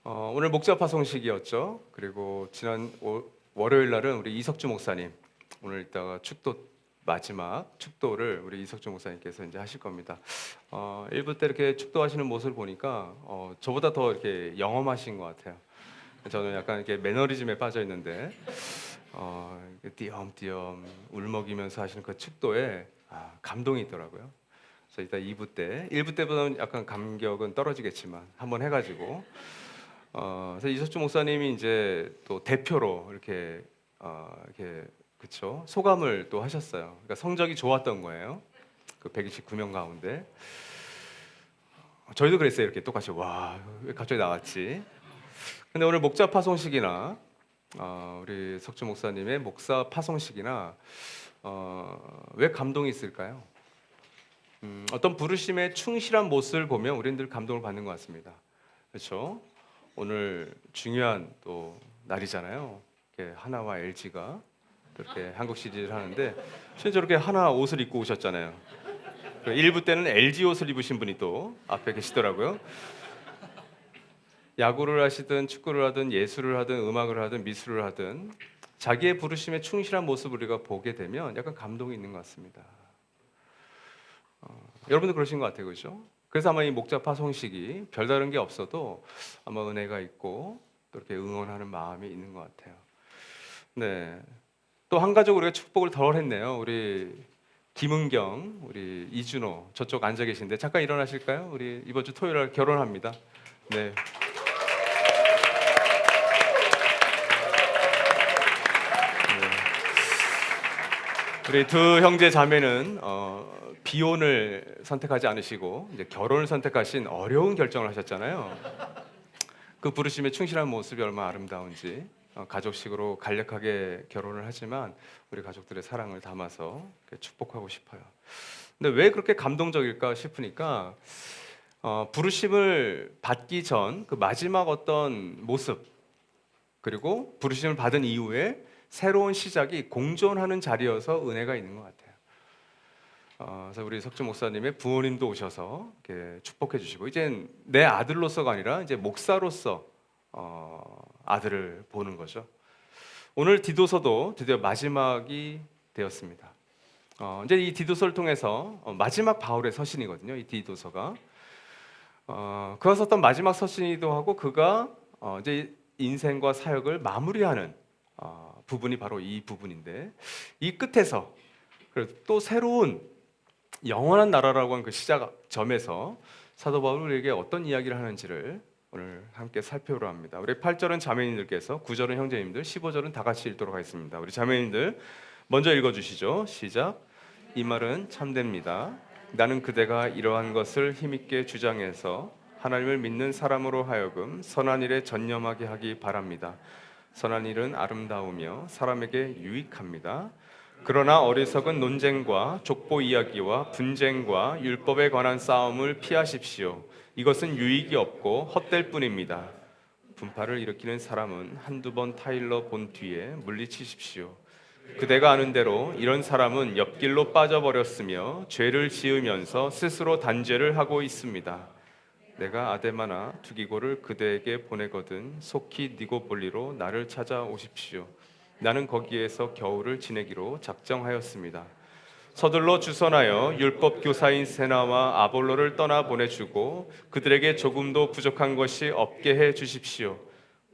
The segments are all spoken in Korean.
오늘 목자 파송식이었죠. 그리고 지난 월요일 날은 우리 이석주 목사님, 오늘 이따가 축도 마지막 축도를 우리 이석주 목사님께서 이제 하실 겁니다. 1부 때 이렇게 축도하시는 모습을 보니까 저보다 더 이렇게 영험하신 것 같아요. 저는 약간 이렇게 매너리즘에 빠져 있는데 띄엄띄엄 울먹이면서 하시는 그 축도에 감동이 있더라고요. 그래서 이따 2부 때, 1부 때보다는 약간 감격은 떨어지겠지만 한번 해가지고. 그래서 이석주 목사님이 이제 또 대표로 이렇게 그쵸 소감을 또 하셨어요. 그러니까 성적이 좋았던 거예요. 그 129명 가운데 저희도 그랬어요. 이렇게 똑같이 왜 갑자기 나왔지? 근데 오늘 목자 파송식이나 우리 석주 목사님의 목사 파송식이나 왜 감동이 있을까요? 어떤 부르심에 충실한 모습을 보면 우리는 늘 감동을 받는 것 같습니다. 그렇죠? 오늘 중요한 또 날이잖아요. 하나와 LG가 이렇게 한국 시리즈를 하는데 실제 저렇게 하나 옷을 입고 오셨잖아요. 1부 때는 LG 옷을 입으신 분이 또 앞에 계시더라고요. 야구를 하시든 축구를 하든 예술을 하든 음악을 하든 미술을 하든 자기의 부르심에 충실한 모습을 우리가 보게 되면 약간 감동이 있는 것 같습니다. 여러분도 그러신 것 같아요, 그렇죠? 그래서 아마 이 목자 파송식이 별다른 게 없어도 아마 은혜가 있고 또 이렇게 응원하는 마음이 있는 것 같아요. 네. 또 한 가지 우리가 축복을 덜 했네요. 우리 김은경, 우리 이준호 저쪽 앉아 계신데 잠깐 일어나실까요? 우리 이번 주 토요일 날 결혼합니다. 네. 우리 두 형제 자매는 비혼을 선택하지 않으시고 이제 결혼을 선택하신 어려운 결정을 하셨잖아요. 그 부르심에 충실한 모습이 얼마나 아름다운지 가족식으로 간략하게 결혼을 하지만 우리 가족들의 사랑을 담아서 축복하고 싶어요. 근데 왜 그렇게 감동적일까 싶으니까 부르심을 받기 전 그 마지막 어떤 모습 그리고 부르심을 받은 이후에 새로운 시작이 공존하는 자리여서 은혜가 있는 것 같아요. 그래서 우리 석주 목사님의 부모님도 오셔서 이렇게 축복해 주시고 이젠 내 아들로서가 아니라 이제 목사로서 아들을 보는 거죠. 오늘 디도서도 드디어 마지막이 되었습니다. 이제 이 디도서를 통해서 마지막 바울의 서신이거든요. 이 디도서가 그가 썼던 마지막 서신이기도 하고 그가 이제 인생과 사역을 마무리하는 부분이 바로 이 부분인데 이 끝에서 또 새로운 영원한 나라라고 하는 그 시작점에서 사도 바울이 우리에게 어떤 이야기를 하는지를 오늘 함께 살펴보려 합니다. 우리 8절은 자매님들께서 9절은 형제님들 15절은 다 같이 읽도록 하겠습니다. 우리 자매님들 먼저 읽어주시죠. 시작. 이 말은 참됩니다. 나는 그대가 이러한 것을 힘있게 주장해서 하나님을 믿는 사람으로 하여금 선한 일에 전념하게 하기 바랍니다. 선한 일은 아름다우며 사람에게 유익합니다. 그러나 어리석은 논쟁과 족보 이야기와 분쟁과 율법에 관한 싸움을 피하십시오. 이것은 유익이 없고 헛될 뿐입니다. 분파를 일으키는 사람은 한두 번 타일러 본 뒤에 물리치십시오. 그대가 아는 대로 이런 사람은 옆길로 빠져버렸으며 죄를 지으면서 스스로 단죄를 하고 있습니다. 내가 아데마나 두기고를 그대에게 보내거든 속히 니고볼리로 나를 찾아오십시오. 나는 거기에서 겨울을 지내기로 작정하였습니다. 서둘러 주선하여 율법 교사인 세나와 아볼로를 떠나 보내주고 그들에게 조금도 부족한 것이 없게 해 주십시오.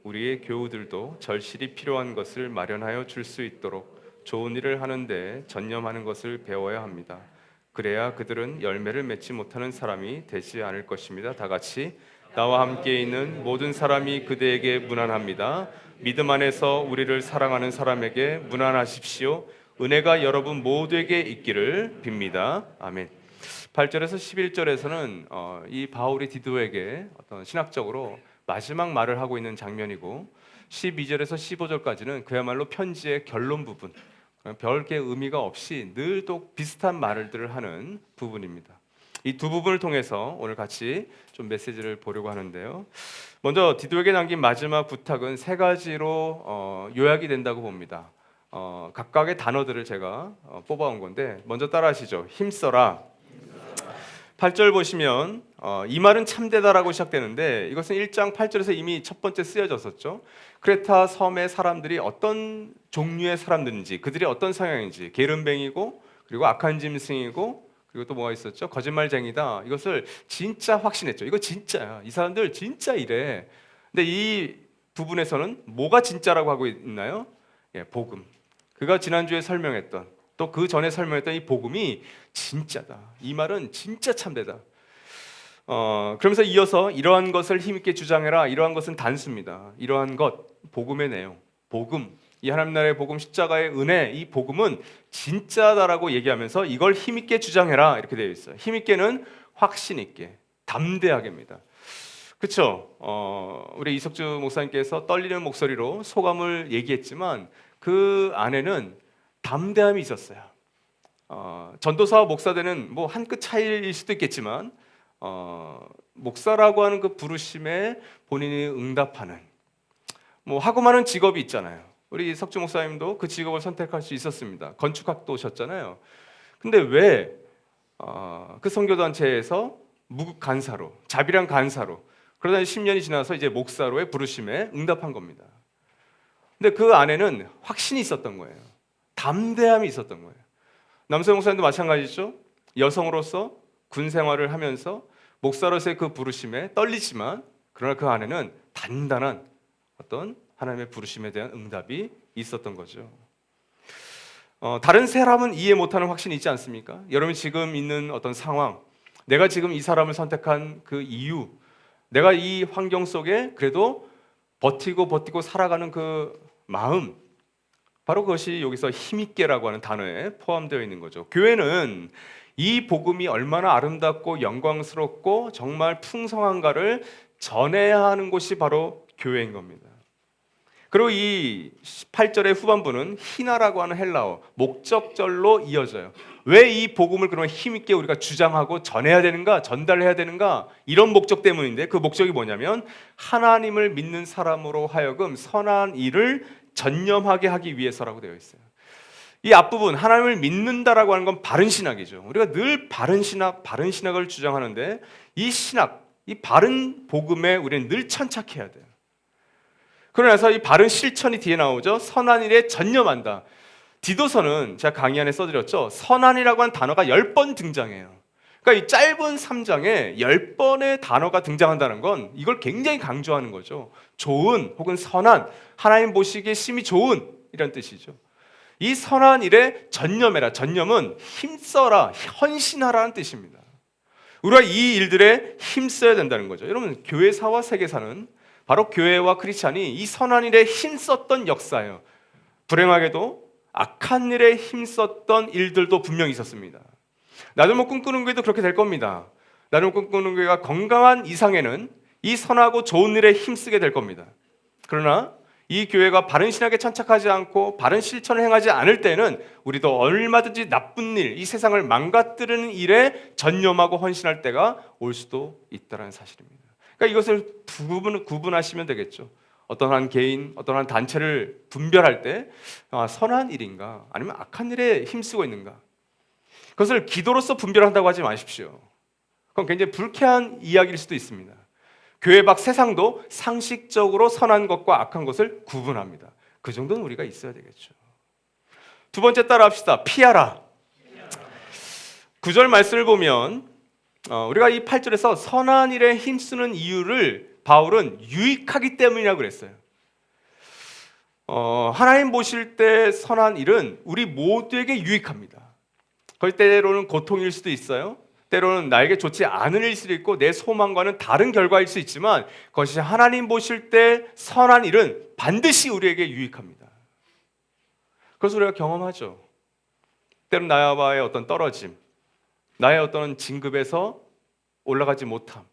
우리의 교우들도 절실히 필요한 것을 마련하여 줄 수 있도록 좋은 일을 하는데 전념하는 것을 배워야 합니다. 그래야 그들은 열매를 맺지 못하는 사람이 되지 않을 것입니다. 다 같이 나와 함께 있는 모든 사람이 그대에게 문안합니다. 믿음 안에서 우리를 사랑하는 사람에게 문안하십시오. 은혜가 여러분 모두에게 있기를 빕니다. 아멘. 8절에서 11절에서는 이 바울이 디도에게 어떤 신학적으로 마지막 말을 하고 있는 장면이고 12절에서 15절까지는 그야말로 편지의 결론 부분, 별개 의미가 없이 늘 또 비슷한 말들을 하는 부분입니다. 이 두 부분을 통해서 오늘 같이 좀 메시지를 보려고 하는데요. 먼저 디도에게 남긴 마지막 부탁은 세 가지로 요약이 된다고 봅니다. 각각의 단어들을 제가 뽑아온 건데 먼저 따라하시죠. 힘써라, 8절 보시면 이 말은 참되다라고 시작되는데 이것은 1장 8절에서 이미 첫 번째 쓰여졌었죠. 크레타 섬의 사람들이 어떤 종류의 사람들인지, 그들이 어떤 성향인지, 게으름뱅이고 그리고 악한 짐승이고 그리고 또 뭐가 있었죠? 거짓말쟁이다. 이것을 진짜 확신했죠. 이거 진짜야. 이 사람들 진짜 이래. 근데 이 부분에서는 뭐가 진짜라고 하고 있나요? 예, 복음. 그가 지난주에 설명했던 또 그 전에 설명했던 이 복음이 진짜다. 이 말은 진짜 참되다. 그러면서 이어서 이러한 것을 힘있게 주장해라. 이러한 것은 단수입니다. 이러한 것, 복음의 내용, 복음, 이 하나님 나라의 복음, 십자가의 은혜, 이 복음은 진짜다라고 얘기하면서 이걸 힘있게 주장해라 이렇게 되어 있어요. 힘있게는 확신 있게, 담대하게입니다. 그렇죠? 우리 이석주 목사님께서 떨리는 목소리로 소감을 얘기했지만 그 안에는 담대함이 있었어요. 전도사와 목사되는 뭐 한 끗 차이일 수도 있겠지만 목사라고 하는 그 부르심에 본인이 응답하는 뭐 하고 많은 직업이 있잖아요. 우리 석주 목사님도 그 직업을 선택할 수 있었습니다. 건축학도 오셨잖아요. 근데 왜 그 선교단체에서 무급 간사로, 자비랑 간사로 그러다 10년이 지나서 이제 목사로의 부르심에 응답한 겁니다. 근데 그 안에는 확신이 있었던 거예요. 담대함이 있었던 거예요. 남성 목사님도 마찬가지죠. 여성으로서 군 생활을 하면서 목사로서의 그 부르심에 떨리지만 그러나 그 안에는 단단한 어떤 하나님의 부르심에 대한 응답이 있었던 거죠. 다른 사람은 이해 못하는 확신이 있지 않습니까? 여러분 지금 있는 어떤 상황, 내가 지금 이 사람을 선택한 그 이유, 내가 이 환경 속에 그래도 버티고 살아가는 그 마음, 바로 그것이 여기서 힘있게라고 하는 단어에 포함되어 있는 거죠. 교회는 이 복음이 얼마나 아름답고 영광스럽고 정말 풍성한가를 전해야 하는 곳이 바로 교회인 겁니다. 그리고 이 8절의 후반부는 히나라고 하는 헬라어, 목적절로 이어져요. 왜 이 복음을 그러면 힘있게 우리가 주장하고 전해야 되는가, 전달해야 되는가? 이런 목적 때문인데 그 목적이 뭐냐면 하나님을 믿는 사람으로 하여금 선한 일을 전념하게 하기 위해서라고 되어 있어요. 이 앞부분 하나님을 믿는다라고 하는 건 바른 신학이죠. 우리가 늘 바른 신학을 주장하는데 이 신학, 이 바른 복음에 우리는 늘 천착해야 돼요. 그러나서 이 바른 실천이 뒤에 나오죠. 선한 일에 전념한다. 디도서는 제가 강의 안에 써드렸죠. 선한이라고 하는 단어가 10번 등장해요. 그러니까 이 짧은 3장에 10번의 단어가 등장한다는 건 이걸 굉장히 강조하는 거죠. 좋은 혹은 선한, 하나님 보시기에 심히 좋은 이런 뜻이죠. 이 선한 일에 전념해라. 전념은 힘써라, 헌신하라는 뜻입니다. 우리가 이 일들에 힘써야 된다는 거죠. 여러분 교회사와 세계사는 바로 교회와 크리스찬이 이 선한 일에 힘썼던 역사예요. 불행하게도 악한 일에 힘썼던 일들도 분명히 있었습니다. 나들목 꿈꾸는 교회도 그렇게 될 겁니다. 나들목 꿈꾸는 교회가 건강한 이상에는 이 선하고 좋은 일에 힘쓰게 될 겁니다. 그러나 이 교회가 바른 신학에 천착하지 않고 바른 실천을 행하지 않을 때는 우리도 얼마든지 나쁜 일, 이 세상을 망가뜨리는 일에 전념하고 헌신할 때가 올 수도 있다는 사실입니다. 그러니까 이것을 구분하시면 되겠죠. 어떤 한 개인, 어떤 한 단체를 분별할 때 선한 일인가 아니면 악한 일에 힘쓰고 있는가, 그것을 기도로서 분별한다고 하지 마십시오. 그건 굉장히 불쾌한 이야기일 수도 있습니다. 교회 밖 세상도 상식적으로 선한 것과 악한 것을 구분합니다. 그 정도는 우리가 있어야 되겠죠. 두 번째 따라합시다. 피하라. 9절 말씀을 보면 우리가 이 8절에서 선한 일에 힘쓰는 이유를 바울은 유익하기 때문이라고 그랬어요. 하나님 보실 때 선한 일은 우리 모두에게 유익합니다. 그걸 때로는 고통일 수도 있어요. 때로는 나에게 좋지 않은 일일 수도 있고 내 소망과는 다른 결과일 수 있지만 그것이 하나님 보실 때 선한 일은 반드시 우리에게 유익합니다. 그래서 우리가 경험하죠. 때로는 나와의 어떤 떨어짐, 나의 어떤 진급에서 올라가지 못함,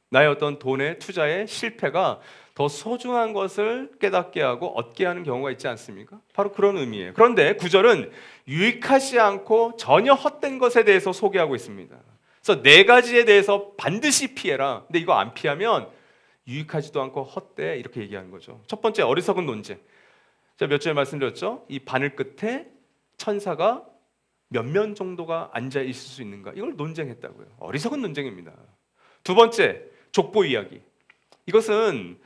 나의 어떤 돈의 투자의 실패가 더 소중한 것을 깨닫게 하고 얻게 하는 경우가 있지 않습니까? 바로 그런 의미예요. 그런데 9절은 유익하지 않고 전혀 헛된 것에 대해서 소개하고 있습니다. 그래서 네 가지에 대해서 반드시 피해라. 근데 이거 안 피하면 유익하지도 않고 헛돼 이렇게 얘기하는 거죠. 첫 번째, 어리석은 논쟁. 제가 몇 절 말씀드렸죠? 이 바늘 끝에 천사가 몇몇 정도가 앉아 있을 수 있는가? 이걸 논쟁했다고요. 어리석은 논쟁입니다. 두 번째, 족보 이야기. 이것은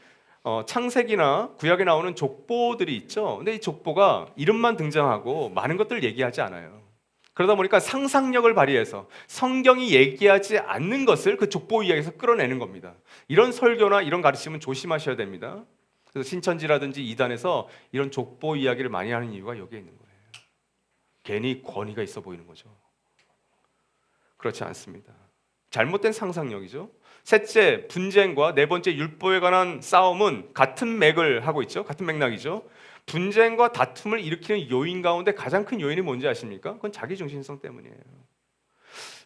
창세기나 구약에 나오는 족보들이 있죠. 근데 이 족보가 이름만 등장하고 많은 것들을 얘기하지 않아요. 그러다 보니까 상상력을 발휘해서 성경이 얘기하지 않는 것을 그 족보 이야기에서 끌어내는 겁니다. 이런 설교나 이런 가르침은 조심하셔야 됩니다. 그래서 신천지라든지 이단에서 이런 족보 이야기를 많이 하는 이유가 여기에 있는 거예요. 괜히 권위가 있어 보이는 거죠. 그렇지 않습니다. 잘못된 상상력이죠. 셋째, 분쟁과 네 번째, 율법에 관한 싸움은 같은 맥을 하고 있죠. 같은 맥락이죠. 분쟁과 다툼을 일으키는 요인 가운데 가장 큰 요인이 뭔지 아십니까? 그건 자기중심성 때문이에요.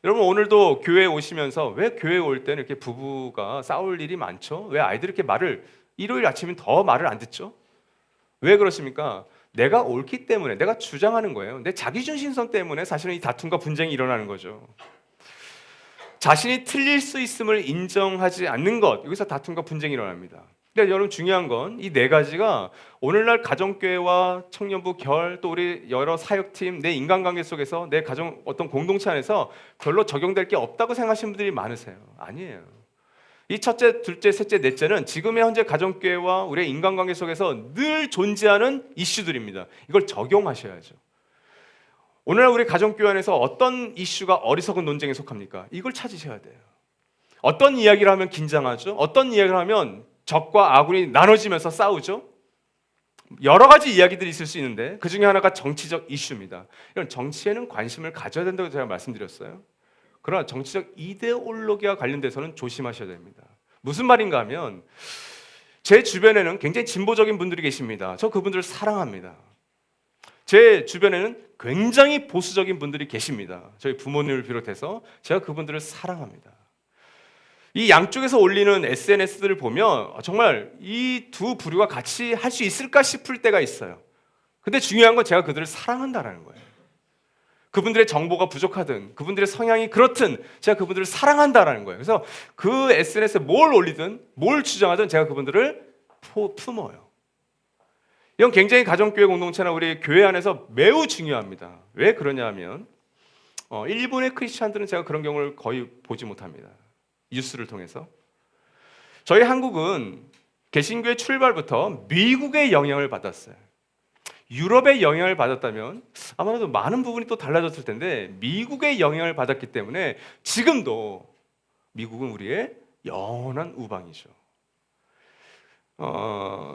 여러분, 오늘도 교회에 오시면서 왜 교회에 올 때는 이렇게 부부가 싸울 일이 많죠? 왜 아이들이 이렇게 일요일 아침엔 더 말을 안 듣죠? 왜 그렇습니까? 내가 옳기 때문에, 내가 주장하는 거예요. 내 자기중심성 때문에 사실은 이 다툼과 분쟁이 일어나는 거죠. 자신이 틀릴 수 있음을 인정하지 않는 것, 여기서 다툼과 분쟁이 일어납니다. 근데 여러분, 중요한 건 이 네 가지가 오늘날 가정교회와 청년부 결, 또 우리 여러 사역팀, 내 인간관계 속에서 내 가정 어떤 공동체 안에서 별로 적용될 게 없다고 생각하시는 분들이 많으세요. 아니에요. 이 첫째, 둘째, 셋째, 넷째는 지금의 현재 가정교회와 우리의 인간관계 속에서 늘 존재하는 이슈들입니다. 이걸 적용하셔야죠. 오늘날 우리 가정교회 안에서 어떤 이슈가 어리석은 논쟁에 속합니까? 이걸 찾으셔야 돼요. 어떤 이야기를 하면 긴장하죠? 어떤 이야기를 하면 적과 아군이 나눠지면서 싸우죠? 여러 가지 이야기들이 있을 수 있는데 그 중에 하나가 정치적 이슈입니다. 이런 정치에는 관심을 가져야 된다고 제가 말씀드렸어요. 그러나 정치적 이데올로기와 관련돼서는 조심하셔야 됩니다. 무슨 말인가 하면 제 주변에는 굉장히 진보적인 분들이 계십니다. 저 그분들을 사랑합니다. 제 주변에는 굉장히 보수적인 분들이 계십니다. 저희 부모님을 비롯해서 제가 그분들을 사랑합니다. 이 양쪽에서 올리는 SNS들을 보면 정말 이 두 부류가 같이 할 수 있을까 싶을 때가 있어요. 근데 중요한 건 제가 그들을 사랑한다는 거예요. 그분들의 정보가 부족하든 그분들의 성향이 그렇든 제가 그분들을 사랑한다는 거예요. 그래서 그 SNS에 뭘 올리든 뭘 주장하든 제가 그분들을 품어요. 이건 굉장히 가정교회 공동체나 우리 교회 안에서 매우 중요합니다. 왜 그러냐 하면 일본의 크리스찬들은 제가 그런 경우를 거의 보지 못합니다. 뉴스를 통해서. 저희 한국은 개신교의 출발부터 미국의 영향을 받았어요. 유럽의 영향을 받았다면 아마도 많은 부분이 또 달라졌을 텐데 미국의 영향을 받았기 때문에 지금도 미국은 우리의 영원한 우방이죠.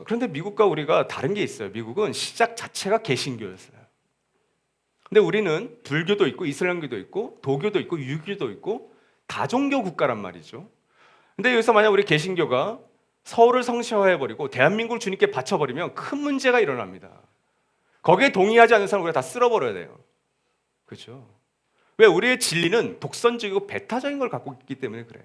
그런데 미국과 우리가 다른 게 있어요. 미국은 시작 자체가 개신교였어요. 근데 우리는 불교도 있고 이슬람교도 있고 도교도 있고 유교도 있고 다종교 국가란 말이죠. 근데 여기서 만약 우리 개신교가 서울을 성시화해버리고 대한민국을 주님께 바쳐버리면 큰 문제가 일어납니다. 거기에 동의하지 않는 사람을 우리가 다 쓸어버려야 돼요. 그렇죠? 왜? 우리의 진리는 독선적이고 배타적인 걸 갖고 있기 때문에 그래요.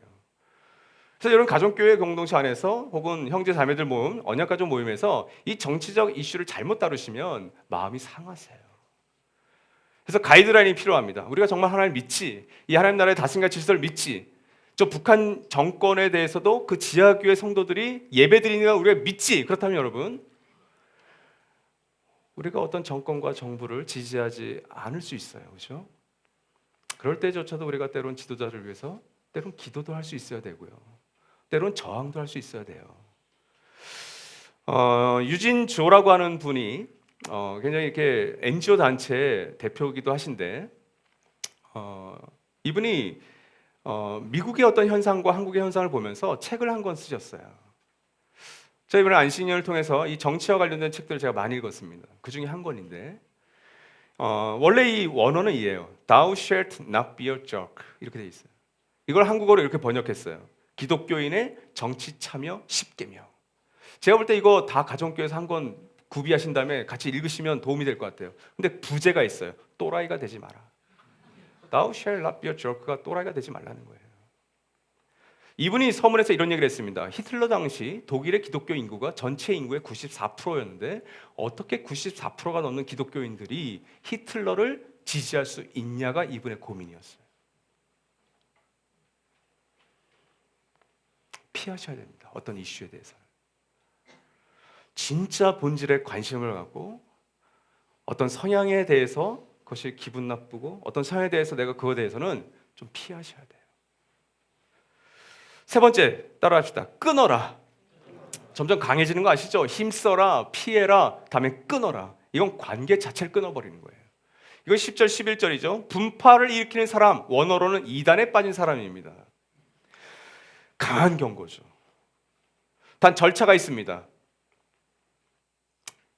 그래서 이런 가정교회 공동체 안에서 혹은 형제 자매들 모임, 언약가족 모임에서 이 정치적 이슈를 잘못 다루시면 마음이 상하세요. 그래서 가이드라인이 필요합니다. 우리가 정말 하나님을 믿지, 이 하나님 나라의 다스림과 질서를 믿지, 저 북한 정권에 대해서도 그 지하교회 성도들이 예배드리니까 우리가 믿지. 그렇다면 여러분, 우리가 어떤 정권과 정부를 지지하지 않을 수 있어요. 그렇죠? 그럴 때조차도 우리가 때론 지도자를 위해서 때론 기도도 할 수 있어야 되고요. 때론 저항도 할 수 있어야 돼요. 유진 조라고 하는 분이 굉장히 이렇게 NGO 단체 대표이기도 하신데 이분이 미국의 어떤 현상과 한국의 현상을 보면서 책을 한 권 쓰셨어요. 제가 이번에 안식년을 통해서 이 정치와 관련된 책들을 제가 많이 읽었습니다. 그 중에 한 권인데 원래 이 원어는 이에요. Thou shalt not be a jerk 이렇게 돼 있어요. 이걸 한국어로 이렇게 번역했어요. 기독교인의 정치 참여 10계명. 제가 볼 때 이거 다 가정교회에서 한 권 구비하신 다음에 같이 읽으시면 도움이 될 것 같아요. 근데 부제가 있어요. 또라이가 되지 마라. Thou shalt not be a jerk가 또라이가 되지 말라는 거예요. 이분이 서문에서 이런 얘기를 했습니다. 히틀러 당시 독일의 기독교 인구가 전체 인구의 94%였는데 어떻게 94%가 넘는 기독교인들이 히틀러를 지지할 수 있냐가 이분의 고민이었어요. 피하셔야 됩니다. 어떤 이슈에 대해서는. 진짜 본질에 관심을 갖고 어떤 성향에 대해서 그것이 기분 나쁘고 어떤 상황에 대해서 내가 그거에 대해서는 좀 피하셔야 돼요. 세 번째 따라합시다. 끊어라. 점점 강해지는 거 아시죠? 힘써라, 피해라, 다음에 끊어라. 이건 관계 자체를 끊어버리는 거예요. 이거 10절, 11절이죠. 분파를 일으키는 사람, 원어로는 이단에 빠진 사람입니다. 강한 경고죠. 단 절차가 있습니다.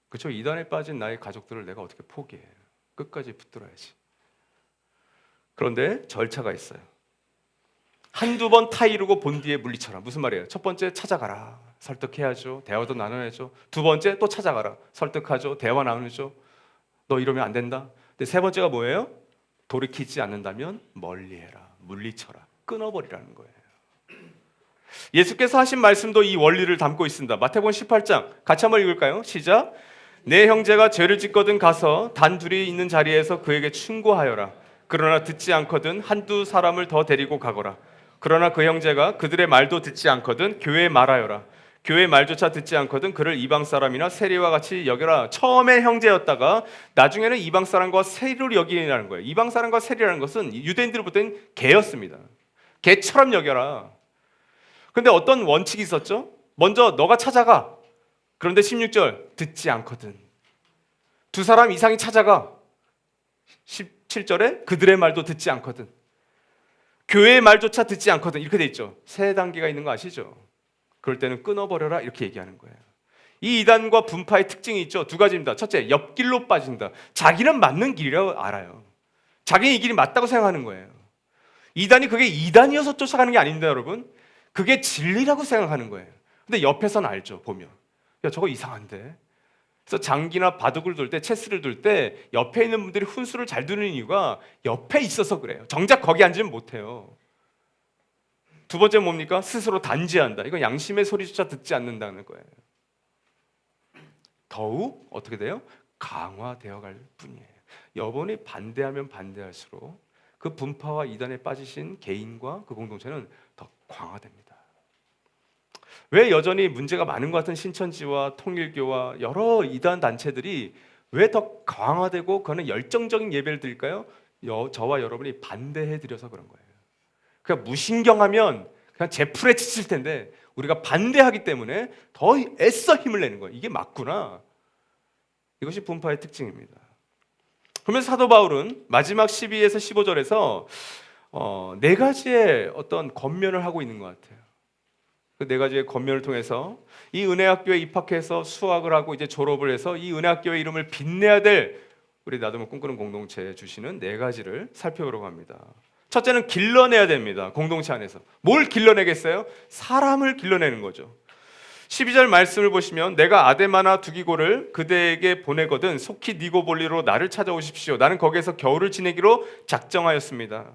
그렇죠? 이단에 빠진 나의 가족들을 내가 어떻게 포기해? 끝까지 붙들어야지. 그런데 절차가 있어요. 한두 번 타이르고 본 뒤에 물리쳐라. 무슨 말이에요? 첫 번째 찾아가라. 설득해야죠. 대화도 나눠야죠. 두 번째 또 찾아가라. 설득하죠. 대화 나누죠. 너 이러면 안 된다. 근데 세 번째가 뭐예요? 돌이키지 않는다면 멀리해라. 물리쳐라. 끊어버리라는 거예요. 예수께서 하신 말씀도 이 원리를 담고 있습니다. 마태복음 18장 같이 한번 읽을까요? 시작. 내 형제가 죄를 짓거든 가서 단둘이 있는 자리에서 그에게 충고하여라. 그러나 듣지 않거든 한두 사람을 더 데리고 가거라. 그러나 그 형제가 그들의 말도 듣지 않거든 교회에 말하여라. 교회 말조차 듣지 않거든 그를 이방 사람이나 세리와 같이 여겨라. 처음에 형제였다가 나중에는 이방 사람과 세리로 여기라는 거예요. 이방 사람과 세리라는 것은 유대인들을 볼 땐 개였습니다. 개처럼 여겨라. 근데 어떤 원칙이 있었죠? 먼저 너가 찾아가. 그런데 16절 듣지 않거든. 두 사람 이상이 찾아가. 17절에 그들의 말도 듣지 않거든. 교회의 말조차 듣지 않거든. 이렇게 돼 있죠. 세 단계가 있는 거 아시죠? 그럴 때는 끊어버려라 이렇게 얘기하는 거예요. 이 이단과 분파의 특징이 있죠. 두 가지입니다. 첫째, 옆길로 빠진다. 자기는 맞는 길이라고 알아요. 자기는 이 길이 맞다고 생각하는 거예요. 이단이 그게 이단이어서 쫓아가는 게 아닙니다, 여러분. 그게 진리라고 생각하는 거예요. 근데 옆에서는 알죠, 보면. 야, 저거 이상한데. 그래서 장기나 바둑을 둘 때, 체스를 둘 때 옆에 있는 분들이 훈수를 잘 두는 이유가 옆에 있어서 그래요. 정작 거기 앉으면 못해요. 두 번째 뭡니까? 스스로 단지한다. 이건 양심의 소리조차 듣지 않는다는 거예요. 더욱 어떻게 돼요? 강화되어 갈 뿐이에요. 여러분이 반대하면 반대할수록 그 분파와 이단에 빠지신 개인과 그 공동체는 더 강화됩니다. 왜 여전히 문제가 많은 것 같은 신천지와 통일교와 여러 이단 단체들이 왜 더 강화되고 그거는 열정적인 예배를 드릴까요? 저와 여러분이 반대해드려서 그런 거예요. 그냥 무신경하면 그냥 제풀에 지칠 텐데 우리가 반대하기 때문에 더 애써 힘을 내는 거예요. 이게 맞구나. 이것이 분파의 특징입니다. 그러면 사도 바울은 마지막 12에서 15절에서 네 가지의 어떤 권면을 하고 있는 것 같아요. 그 네 가지의 권면을 통해서 이 은혜학교에 입학해서 수학을 하고 이제 졸업을 해서 이 은혜학교의 이름을 빛내야 될 우리 나도 꿈꾸는 공동체에 주시는 네 가지를 살펴보려고 합니다. 첫째는 길러내야 됩니다. 공동체 안에서. 뭘 길러내겠어요? 사람을 길러내는 거죠. 12절 말씀을 보시면 내가 아데마나 두기고를 그대에게 보내거든 속히 니고볼리로 나를 찾아오십시오. 나는 거기에서 겨울을 지내기로 작정하였습니다.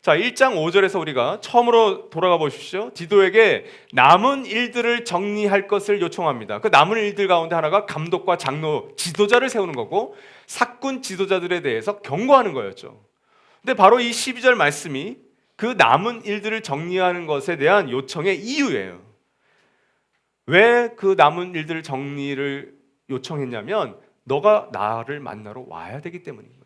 자, 1장 5절에서 우리가 처음으로 돌아가 보십시오. 디도에게 남은 일들을 정리할 것을 요청합니다. 그 남은 일들 가운데 하나가 감독과 장로, 지도자를 세우는 거고 사꾼 지도자들에 대해서 경고하는 거였죠. 근데 바로 이 12절 말씀이 그 남은 일들을 정리하는 것에 대한 요청의 이유예요. 왜 그 남은 일들 정리를 요청했냐면 너가 나를 만나러 와야 되기 때문인 거예요.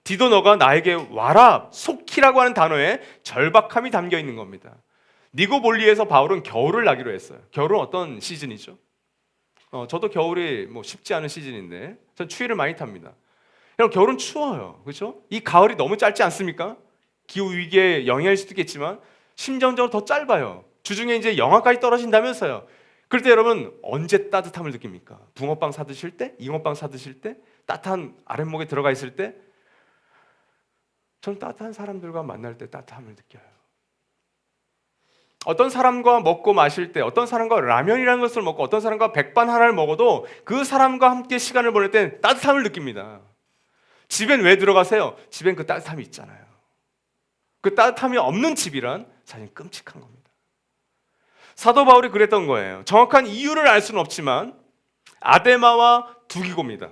디도 너가 나에게 와라, 속히라고 하는 단어에 절박함이 담겨 있는 겁니다. 니고볼리에서 바울은 겨울을 나기로 했어요. 겨울은 어떤 시즌이죠? 저도 겨울이 뭐 쉽지 않은 시즌인데 전 추위를 많이 탑니다. 여러분 겨울은 추워요, 그렇죠? 이 가을이 너무 짧지 않습니까? 기후 위기에 영향일 수도 있겠지만 심정적으로 더 짧아요. 주중에 이제 영하까지 떨어진다면서요. 그럴 때 여러분 언제 따뜻함을 느낍니까? 붕어빵 사 드실 때, 잉어빵 사 드실 때, 따뜻한 아랫목에 들어가 있을 때, 저는 따뜻한 사람들과 만날 때 따뜻함을 느껴요. 어떤 사람과 먹고 마실 때, 어떤 사람과 라면이라는 것을 먹고 어떤 사람과 백반 하나를 먹어도 그 사람과 함께 시간을 보낼 때 따뜻함을 느낍니다. 집엔 왜 들어가세요? 집엔 그 따뜻함이 있잖아요. 그 따뜻함이 없는 집이란 사실 끔찍한 겁니다. 사도 바울이 그랬던 거예요. 정확한 이유를 알 수는 없지만 아데마와 두기고입니다.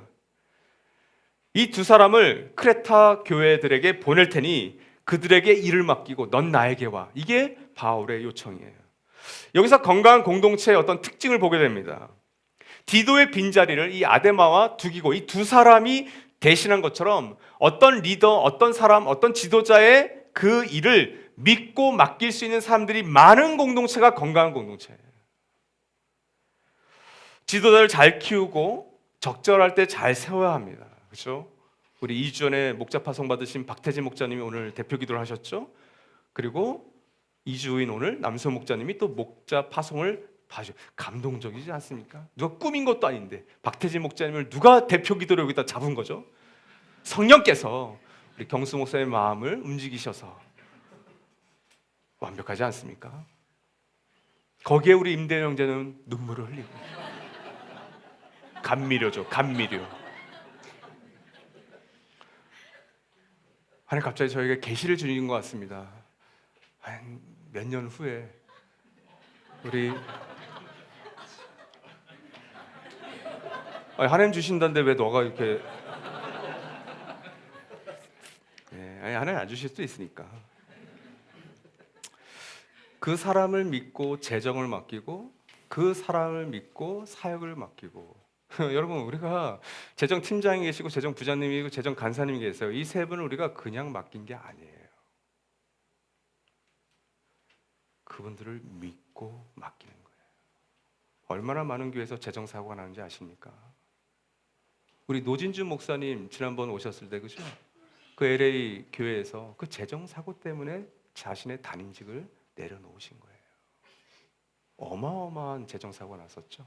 이 두 사람을 크레타 교회들에게 보낼 테니 그들에게 일을 맡기고 넌 나에게 와. 이게 바울의 요청이에요. 여기서 건강한 공동체의 어떤 특징을 보게 됩니다. 디도의 빈자리를 이 아데마와 두기고 이 두 사람이 대신한 것처럼 어떤 리더, 어떤 사람, 어떤 지도자의 그 일을 믿고 맡길 수 있는 사람들이 많은 공동체가 건강한 공동체예요. 지도자를 잘 키우고 적절할 때 잘 세워야 합니다. 그렇죠? 우리 2주 전에 목자 파송 받으신 박태진 목자님이 오늘 대표 기도를 하셨죠? 그리고 2주 후인 오늘 남수 목자님이 또 목자 파송을 봐줘. 감동적이지 않습니까? 누가 꾸민 것도 아닌데 박태진 목자님을 누가 대표 기도로 여기다 잡은 거죠? 성령께서 우리 경수 목사의 마음을 움직이셔서 완벽하지 않습니까? 거기에 우리 임대 형제는 눈물을 흘리고 감미료죠. 감미료. 하나님 갑자기 저에게 계시를 주신 것 같습니다. 한 몇 년 후에 우리 하나님 주신다는데 왜 너가 이렇게 하나님 안 주실 수도 있으니까 그 사람을 믿고 재정을 맡기고 그 사람을 믿고 사역을 맡기고 여러분 우리가 재정팀장이 계시고 재정부장님이 계시고 재정간사님이 계세요. 이 세 분을 우리가 그냥 맡긴 게 아니에요. 그분들을 믿고 맡기는 거예요. 얼마나 많은 교회에서 재정사고가 나는지 아십니까? 우리 노진주 목사님 지난번 오셨을 때 그죠? 그 LA 교회에서 그 재정사고 때문에 자신의 담임직을 내려놓으신 거예요. 어마어마한 재정사고가 났었죠.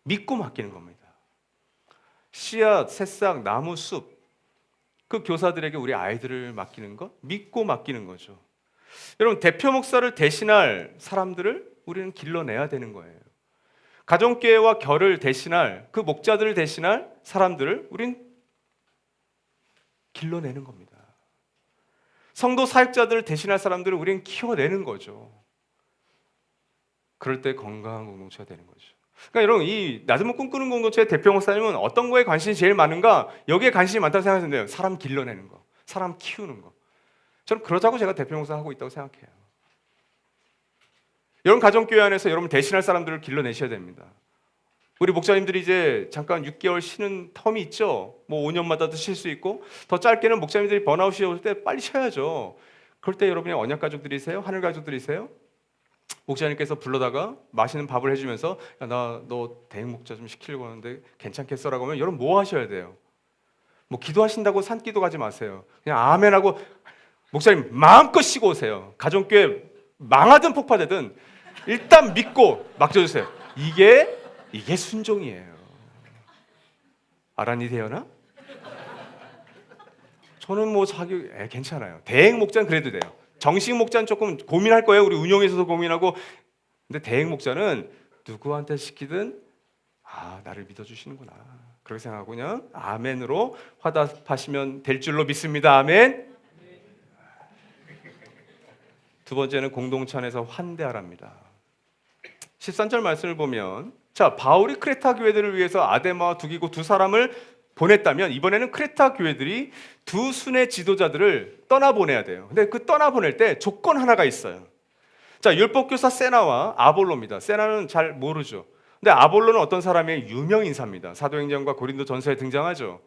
믿고 맡기는 겁니다. 씨앗, 새싹, 나무, 숲, 그 교사들에게 우리 아이들을 맡기는 것, 믿고 맡기는 거죠. 여러분 대표 목사를 대신할 사람들을 우리는 길러내야 되는 거예요. 가정교회와 결을 대신할 그 목자들을 대신할 사람들을 우린 길러내는 겁니다. 성도 사역자들을 대신할 사람들을 우리는 키워내는 거죠. 그럴 때 건강한 공동체가 되는 거죠. 그러니까 여러분 이 낮은 꿈꾸는 공동체의 대표 목사님은 어떤 거에 관심이 제일 많은가? 여기에 관심이 많다고 생각하는데요. 사람 길러내는 거, 사람 키우는 거. 저는 그러자고 제가 대표 목사 하고 있다고 생각해요. 여러분 가정교회 안에서 여러분 대신할 사람들을 길러내셔야 됩니다. 우리 목사님들이 이제 잠깐 6개월 쉬는 텀이 있죠. 뭐 5년마다도 쉴 수 있고 더 짧게는 목사님들이 번아웃이 올 때 빨리 쉬어야죠. 그럴 때 여러분이 언약 가족들이세요? 하늘 가족들이세요? 목사님께서 불러다가 맛있는 밥을 해주면서 나 너 대행 목자 좀 시키려고 하는데 괜찮겠어라고 하면 여러분 뭐 하셔야 돼요? 뭐 기도하신다고 산기도 가지 마세요. 그냥 아멘하고 목사님 마음껏 쉬고 오세요. 가정교회 망하든 폭파되든 일단 믿고 맡겨주세요. 이게 순종이에요. 아란이 되어나? 저는 뭐 괜찮아요. 대행 목자는 그래도 돼요. 정식 목자는 조금 고민할 거예요. 우리 운영에서도 고민하고. 근데 대행 목자는 누구한테 시키든 나를 믿어주시는구나. 그렇게 생각하고 그냥 아멘으로 화답하시면 될 줄로 믿습니다. 아멘. 두 번째는 공동체 안에서 환대하랍니다. 13절 말씀을 보면 자 바울이 크레타 교회들을 위해서 아데마와 두기고 두 사람을 보냈다면 이번에는 크레타 교회들이 두 순회 지도자들을 떠나보내야 돼요. 근데 그 떠나보낼 때 조건 하나가 있어요. 자 율법교사 세나와 아볼로입니다. 세나는 잘 모르죠. 근데 아볼로는 어떤 사람의 유명 인사입니다. 사도행전과 고린도 전서에 등장하죠.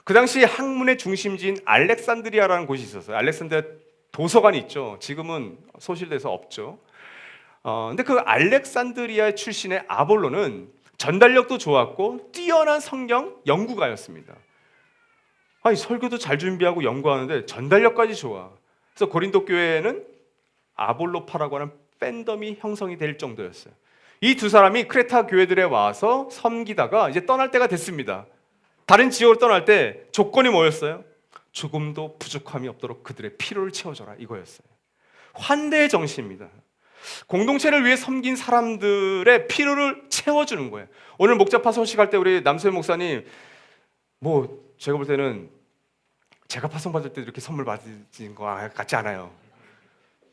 그 당시 학문의 중심지인 알렉산드리아라는 곳이 있었어요. 알렉산드리아 도서관이 있죠. 지금은 소실돼서 없죠. 근데 그 알렉산드리아 출신의 아볼로는 전달력도 좋았고 뛰어난 성경 연구가였습니다. 설교도 잘 준비하고 연구하는데 전달력까지 좋아. 그래서 고린도 교회에는 아볼로파라고 하는 팬덤이 형성이 될 정도였어요. 이 두 사람이 크레타 교회들에 와서 섬기다가 이제 떠날 때가 됐습니다. 다른 지역으로 떠날 때 조건이 뭐였어요? 조금도 부족함이 없도록 그들의 필요를 채워줘라 이거였어요. 환대의 정신입니다. 공동체를 위해 섬긴 사람들의 필요를 채워주는 거예요. 오늘 목자파 소식할 때 우리 남소연 목사님 제가 볼 때는 제가 파송 받을 때 이렇게 선물 받으신 거 같지 않아요.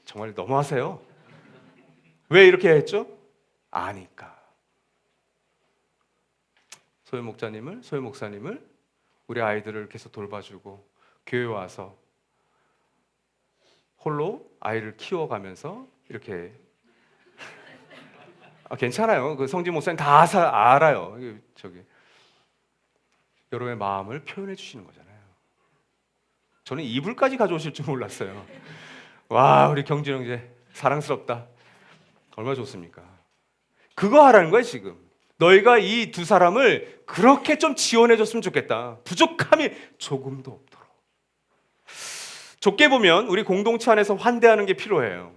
정말 너무하세요. 왜 이렇게 했죠? 아니까. 소연 목사님을 우리 아이들을 계속 돌봐주고 교회 와서 홀로 아이를 키워가면서 이렇게 괜찮아요. 그 성진 목사님 다 알아요. 여러분의 마음을 표현해 주시는 거잖아요. 저는 이불까지 가져오실 줄 몰랐어요. 와, 우리 경진 형제 사랑스럽다. 얼마나 좋습니까? 그거 하라는 거예요 지금. 너희가 이 두 사람을 그렇게 좀 지원해 줬으면 좋겠다. 부족함이 조금도 없도록. 좁게 보면 우리 공동체 안에서 환대하는 게 필요해요.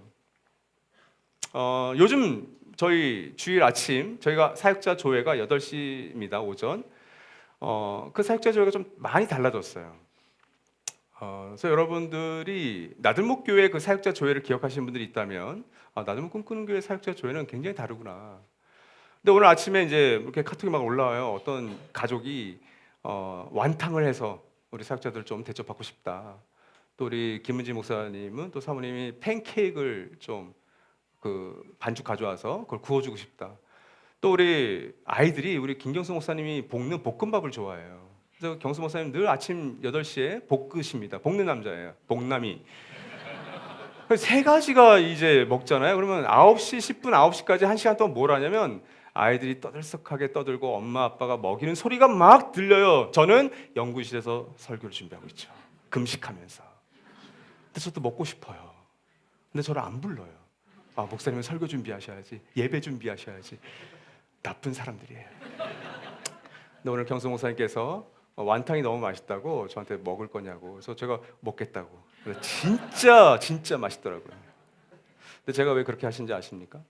요즘 저희 주일 아침 저희가 사역자 조회가 8시입니다. 오전. 그 사역자 조회가 좀 많이 달라졌어요. 그래서 여러분들이 나들목 교회 그 사역자 조회를 기억하시는 분들이 있다면 나들목 꿈꾸는 교회 사역자 조회는 굉장히 다르구나. 근데 오늘 아침에 이제 이렇게 카톡이 막 올라와요. 어떤 가족이 완탕을 해서 우리 사역자들 좀 대접받고 싶다. 또 우리 김은지 목사님은 또 사모님이 팬케이크를 좀 그 반죽 가져와서 그걸 구워주고 싶다. 또 우리 아이들이 우리 김경수 목사님이 볶는 볶음밥을 좋아해요. 그래서 경수 목사님 늘 아침 8시에 볶으십니다. 볶는 남자예요. 볶남이. 세 가지가 이제 먹잖아요. 그러면 9시 10분 9시까지 1시간 동안 뭘 하냐면 아이들이 떠들썩하게 떠들고 엄마 아빠가 먹이는 소리가 막 들려요. 저는 연구실에서 설교를 준비하고 있죠. 금식하면서. 근데 저도 먹고 싶어요. 근데 저를 안 불러요. 목사님은 설교 준비하셔야지, 예배 준비하셔야지. 나쁜 사람들이에요. 근데 오늘 경수 목사님께서 완탕이 너무 맛있다고 저한테 먹을 거냐고. 그래서 제가 먹겠다고. 그래서 진짜 맛있더라고요. 근데 제가 왜 그렇게 하신지 아십니까?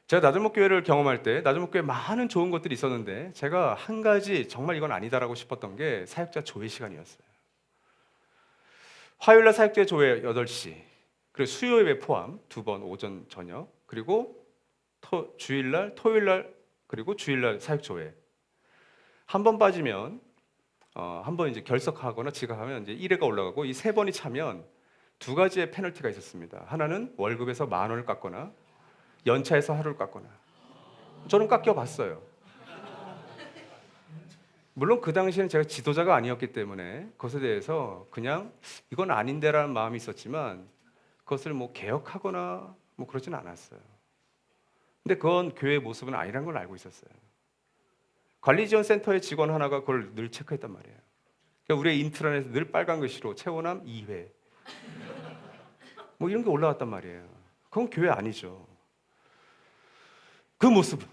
제가 나들목 교회를 경험할 때 나들목 교회 많은 좋은 것들이 있었는데 제가 한 가지 정말 이건 아니다라고 싶었던 게 사역자 조회 시간이었어요. 화요일날 사역자 조회 8시, 그리고 수요 예배 포함 2번 오전 저녁, 그리고 주일날 토요일날 그리고 주일날 사역 조회. 한 번 빠지면 한 번 이제 결석하거나 지각하면 이제 1회가 올라가고, 이 3번이 차면 2가지의 페널티가 있었습니다. 하나는 월급에서 10,000원을 깎거나 연차에서 하루를 깎거나. 저는 깎여봤어요. 물론 그 당시에는 제가 지도자가 아니었기 때문에 그것에 대해서 그냥 이건 아닌데라는 마음이 있었지만 그것을 뭐 개혁하거나 뭐 그러진 않았어요. 근데 그건 교회의 모습은 아니라는 걸 알고 있었어요. 관리지원센터의 직원 하나가 그걸 늘 체크했단 말이에요. 그러니까 우리의 인트라넷에 늘 빨간 글씨로 최호남 2회 뭐 이런 게 올라왔단 말이에요. 그건 교회 아니죠. 그 모습은.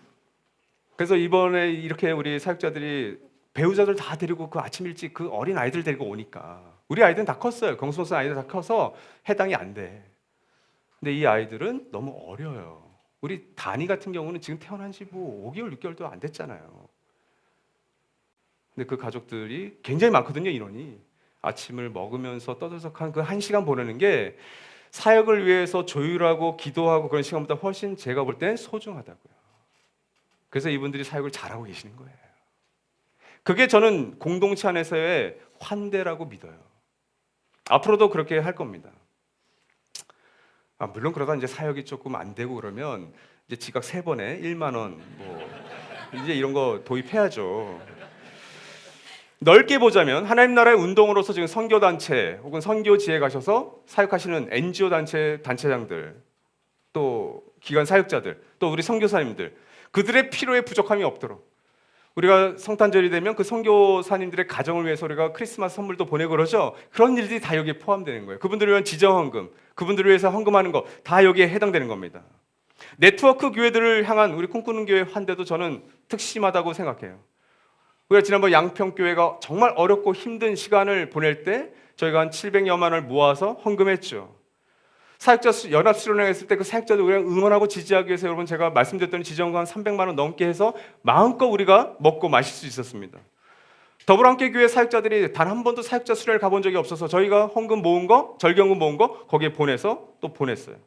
그래서 이번에 이렇게 우리 사역자들이 배우자들 다 데리고 그 아침 일찍 그 어린 아이들 데리고 오니까, 우리 아이들은 다 컸어요. 경수목사 아이들 다 커서 해당이 안 돼. 근데 이 아이들은 너무 어려요. 우리 다니 같은 경우는 지금 태어난 지 뭐 5개월 6개월도 안 됐잖아요. 근데 그 가족들이 굉장히 많거든요. 인원이. 아침을 먹으면서 떠들썩한 그 1시간 보내는 게 사역을 위해서 조율하고 기도하고 그런 시간보다 훨씬 제가 볼 땐 소중하다고요. 그래서 이분들이 사역을 잘하고 계시는 거예요. 그게 저는 공동체 안에서의 환대라고 믿어요. 앞으로도 그렇게 할 겁니다. 물론 그러다 이제 사역이 조금 안 되고 그러면 이제 지각 3번에 1만 원 뭐 이제 이런 거 도입해야죠. 넓게 보자면 하나님 나라의 운동으로서 지금 선교단체 혹은 선교지에 가셔서 사역하시는 NGO 단체장들, 또 기관 사역자들, 또 우리 선교사님들, 그들의 필요에 부족함이 없도록, 우리가 성탄절이 되면 그 선교사님들의 가정을 위해서 우리가 크리스마스 선물도 보내고 그러죠. 그런 일들이 다 여기에 포함되는 거예요. 그분들을 위한 지정헌금, 그분들을 위해서 헌금하는 거 다 여기에 해당되는 겁니다. 네트워크 교회들을 향한 우리 꿈꾸는 교회 환대도 저는 특심하다고 생각해요. 우리가 지난번 양평교회가 정말 어렵고 힘든 시간을 보낼 때 저희가 한 700여만 원을 모아서 헌금했죠. 사역자 연합 수련회 했을 때 그 사역자들 우리가 응원하고 지지하기 위해서 여러분 제가 말씀드렸던 지정금 한 300만 원 넘게 해서 마음껏 우리가 먹고 마실 수 있었습니다. 더불어함께 교회 사역자들이 단 한 번도 사역자 수련회를 가본 적이 없어서 저희가 헌금 모은 거, 절경금 모은 거 거기에 보내서 또 보냈어요.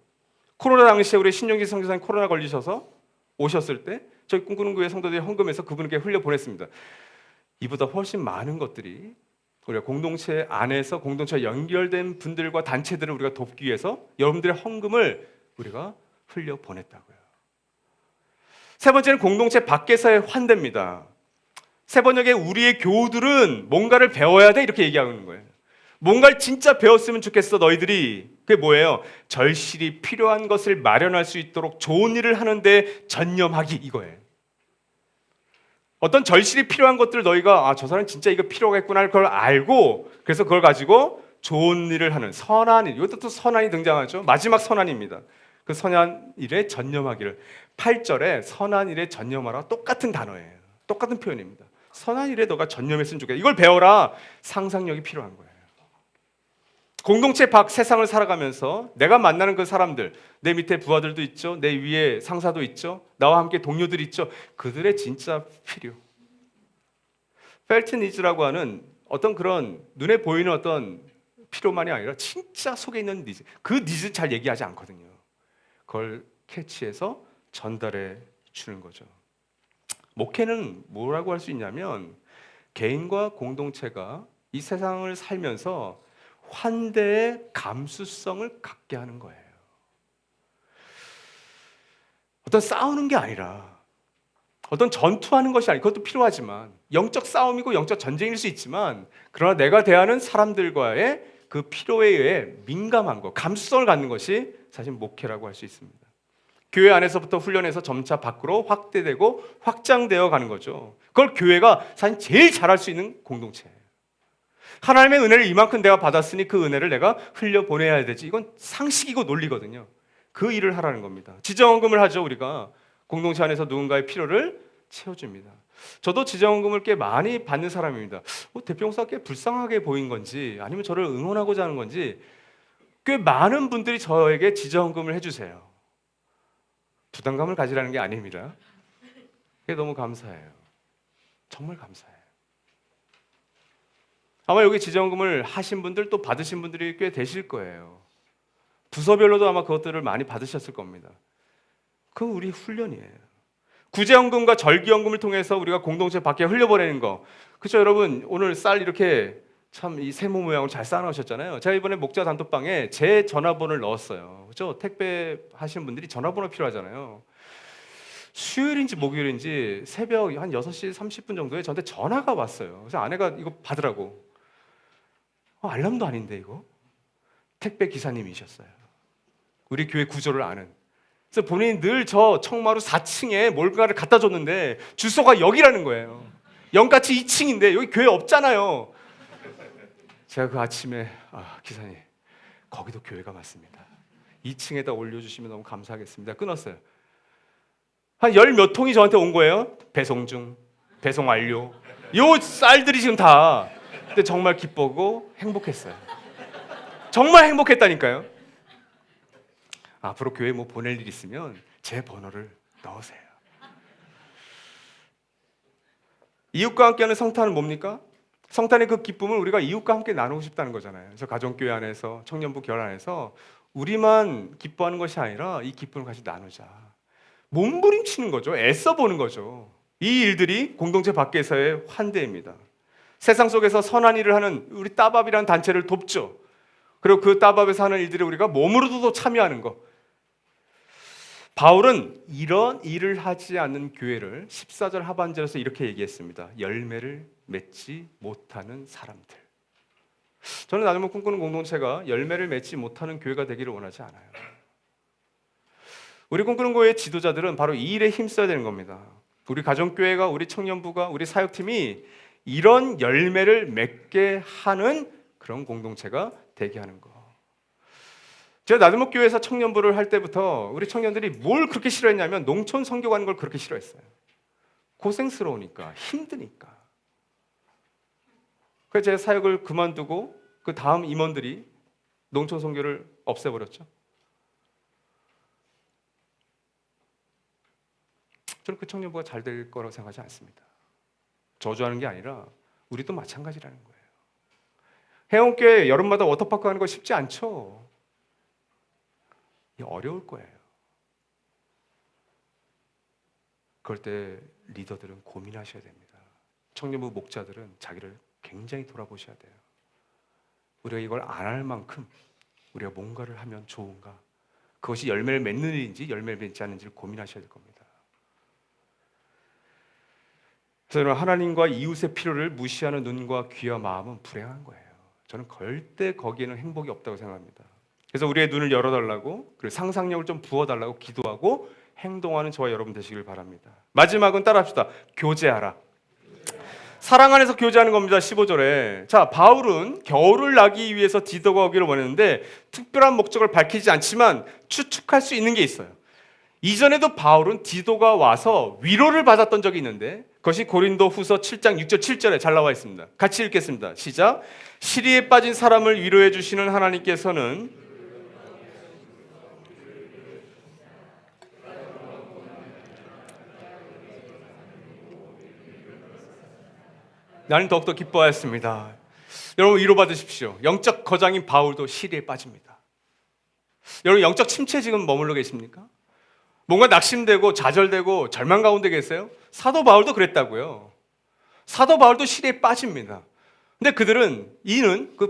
코로나 당시에 우리 신용기 선교사님 코로나 걸리셔서 오셨을 때 저희 꿈꾸는 교회 성도들이 헌금해서 그분에게 흘려보냈습니다. 이보다 훨씬 많은 것들이 우리가 공동체 안에서 공동체와 연결된 분들과 단체들을 우리가 돕기 위해서 여러분들의 헌금을 우리가 흘려보냈다고요. 세 번째는 공동체 밖에서의 환대입니다. 세 번역에 우리의 교우들은 뭔가를 배워야 돼 이렇게 얘기하는 거예요. 뭔가를 진짜 배웠으면 좋겠어 너희들이. 그게 뭐예요? 절실히 필요한 것을 마련할 수 있도록 좋은 일을 하는데 전념하기, 이거예요. 어떤 절실히 필요한 것들을 너희가 저 사람 진짜 이거 필요하겠구나 그걸 알고 그래서 그걸 가지고 좋은 일을 하는 선한 일. 이것도 또 선한이 등장하죠. 마지막 선한입니다. 그 선한 일에 전념하기를. 8절에 선한 일에 전념하라 똑같은 단어예요. 똑같은 표현입니다. 선한 일에 너가 전념했으면 좋겠다. 이걸 배워라. 상상력이 필요한 거예요. 공동체 밖 세상을 살아가면서 내가 만나는 그 사람들, 내 밑에 부하들도 있죠. 내 위에 상사도 있죠. 나와 함께 동료들이 있죠. 그들의 진짜 필요. Felt needs라고 하는 어떤 그런 눈에 보이는 어떤 필요만이 아니라 진짜 속에 있는 니즈. 그 니즈 잘 얘기하지 않거든요. 그걸 캐치해서 전달해 주는 거죠. 목회는 뭐라고 할 수 있냐면 개인과 공동체가 이 세상을 살면서 환대의 감수성을 갖게 하는 거예요. 어떤 싸우는 게 아니라 어떤 전투하는 것이 아니고 그것도 필요하지만 영적 싸움이고 영적 전쟁일 수 있지만 그러나 내가 대하는 사람들과의 그 필요에 의해 민감한 것, 감수성을 갖는 것이 사실 목회라고 할 수 있습니다. 교회 안에서부터 훈련해서 점차 밖으로 확대되고 확장되어 가는 거죠. 그걸 교회가 사실 제일 잘할 수 있는 공동체예요. 하나님의 은혜를 이만큼 내가 받았으니 그 은혜를 내가 흘려보내야 되지. 이건 상식이고 논리거든요. 그 일을 하라는 겁니다. 지정헌금을 하죠. 우리가 공동체 안에서 누군가의 필요를 채워줍니다. 저도 지정헌금을 꽤 많이 받는 사람입니다. 대표 목사가 꽤 불쌍하게 보인 건지 아니면 저를 응원하고자 하는 건지 꽤 많은 분들이 저에게 지정헌금을 해주세요. 부담감을 가지라는 게 아닙니다. 그게 너무 감사해요. 정말 감사해요. 아마 여기 지정금을 하신 분들 또 받으신 분들이 꽤 되실 거예요. 부서별로도 아마 그것들을 많이 받으셨을 겁니다. 그건 우리 훈련이에요. 구제연금과 절기연금을 통해서 우리가 공동체 밖에 흘려보내는 거. 그렇죠, 여러분? 오늘 쌀 이렇게 참 이 세모 모양으로 잘 쌓아놓으셨잖아요. 제가 이번에 목자 단톡방에 제 전화번호를 넣었어요. 그렇죠? 택배 하시는 분들이 전화번호 필요하잖아요. 수요일인지 목요일인지 새벽 한 6시 30분 정도에 저한테 전화가 왔어요. 그래서 아내가 이거 받으라고. 알람도 아닌데 이거? 택배 기사님이셨어요. 우리 교회 구조를 아는. 그래서 본인이 늘 저 청마루 4층에 뭔가를 갖다 줬는데 주소가 여기라는 거예요. 영가치 2층인데 여기 교회 없잖아요. 제가 그 아침에 기사님 거기도 교회가 맞습니다. 2층에다 올려주시면 너무 감사하겠습니다. 끊었어요. 한 열 몇 통이 저한테 온 거예요. 배송 중, 배송 완료. 요 쌀들이 지금 다. 근데 정말 기쁘고 행복했어요. 정말 행복했다니까요. 앞으로 교회 뭐 보낼 일 있으면 제 번호를 넣으세요. 이웃과 함께하는 성탄은 뭡니까? 성탄의 그 기쁨을 우리가 이웃과 함께 나누고 싶다는 거잖아요. 그래서 가정교회 안에서 청년부 결 안에서 우리만 기뻐하는 것이 아니라 이 기쁨을 같이 나누자. 몸부림치는 거죠. 애써 보는 거죠. 이 일들이 공동체 밖에서의 환대입니다. 세상 속에서 선한 일을 하는 우리 따밥이라는 단체를 돕죠. 그리고 그 따밥에서 하는 일들을 우리가 몸으로도 참여하는 것. 바울은 이런 일을 하지 않는 교회를 14절 하반절에서 이렇게 얘기했습니다. 열매를 맺지 못하는 사람들. 저는 나중에 꿈꾸는 공동체가 열매를 맺지 못하는 교회가 되기를 원하지 않아요. 우리 꿈꾸는 교회의 지도자들은 바로 이 일에 힘써야 되는 겁니다. 우리 가정교회가, 우리 청년부가, 우리 사역팀이 이런 열매를 맺게 하는 그런 공동체가 되게 하는 거. 제가 나들목 교회에서 청년부를 할 때부터 우리 청년들이 뭘 그렇게 싫어했냐면 농촌 선교 가는 걸 그렇게 싫어했어요. 고생스러우니까, 힘드니까. 그래서 제가 사역을 그만두고 그 다음 임원들이 농촌 선교를 없애버렸죠. 저는 그 청년부가 잘 될 거라고 생각하지 않습니다. 저주하는 게 아니라 우리도 마찬가지라는 거예요. 해운교회 여름마다 워터파크 하는 거 쉽지 않죠. 어려울 거예요. 그럴 때 리더들은 고민하셔야 됩니다. 청년부 목자들은 자기를 굉장히 돌아보셔야 돼요. 우리가 이걸 안 할 만큼 우리가 뭔가를 하면 좋은가? 그것이 열매를 맺는 일인지 열매를 맺지 않는지를 고민하셔야 될 겁니다. 그래서 저는 하나님과 이웃의 필요를 무시하는 눈과 귀와 마음은 불행한 거예요. 저는 절대 거기에는 행복이 없다고 생각합니다. 그래서 우리의 눈을 열어달라고, 그리고 상상력을 좀 부어달라고 기도하고 행동하는 저와 여러분 되시길 바랍니다. 마지막은 따라합시다. 교제하라. 사랑 안에서 교제하는 겁니다. 15절에. 자, 바울은 겨울을 나기 위해서 디도가 오기를 원했는데 특별한 목적을 밝히지 않지만 추측할 수 있는 게 있어요. 이전에도 바울은 디도가 와서 위로를 받았던 적이 있는데 그것이 고린도 후서 7장 6절 7절에 잘 나와 있습니다. 같이 읽겠습니다. 시작. 시리에 빠진 사람을 위로해 주시는 하나님께서는 나는 더욱더 기뻐하였습니다. 여러분 위로받으십시오. 영적 거장인 바울도 시리에 빠집니다. 여러분 영적 침체에 지금 머물러 계십니까? 뭔가 낙심되고 좌절되고 절망 가운데 계세요? 사도 바울도 그랬다고요. 사도 바울도 시리에 빠집니다. 근데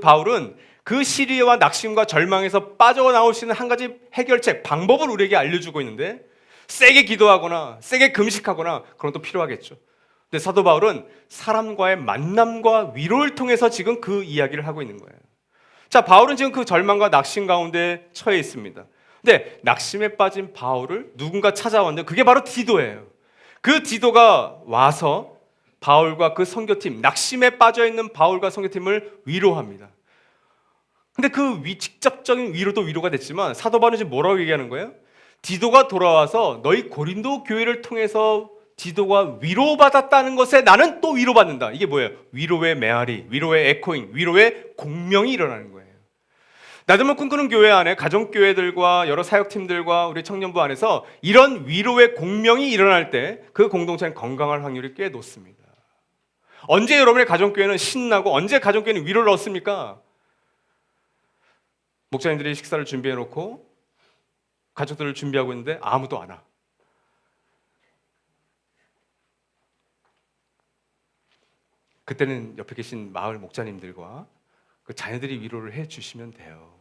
바울은 그 시리와 낙심과 절망에서 빠져나올 수 있는 한 가지 해결책, 방법을 우리에게 알려주고 있는데 세게 기도하거나 세게 금식하거나 그런 것도 필요하겠죠. 근데 사도 바울은 사람과의 만남과 위로를 통해서 지금 그 이야기를 하고 있는 거예요. 자, 바울은 지금 그 절망과 낙심 가운데 처해 있습니다. 근데 낙심에 빠진 바울을 누군가 찾아왔는데 그게 바로 디도예요. 그 디도가 와서 바울과 그 선교팀, 낙심에 빠져 있는 바울과 선교팀을 위로합니다. 근데 그 직접적인 위로도 위로가 됐지만 사도 바울은 지금 뭐라고 얘기하는 거예요? 디도가 돌아와서 너희 고린도 교회를 통해서 디도가 위로받았다는 것에 나는 또 위로받는다. 이게 뭐예요? 위로의 메아리, 위로의 에코잉, 위로의 공명이 일어나는 거예요. 나들목 꿈꾸는 교회 안에 가정교회들과 여러 사역팀들과 우리 청년부 안에서 이런 위로의 공명이 일어날 때 그 공동체는 건강할 확률이 꽤 높습니다. 언제 여러분의 가정교회는 신나고 언제 가정교회는 위로를 얻습니까? 목사님들이 식사를 준비해놓고 가족들을 준비하고 있는데 아무도 안 와. 그때는 옆에 계신 마을 목자님들과 그 자녀들이 위로를 해 주시면 돼요.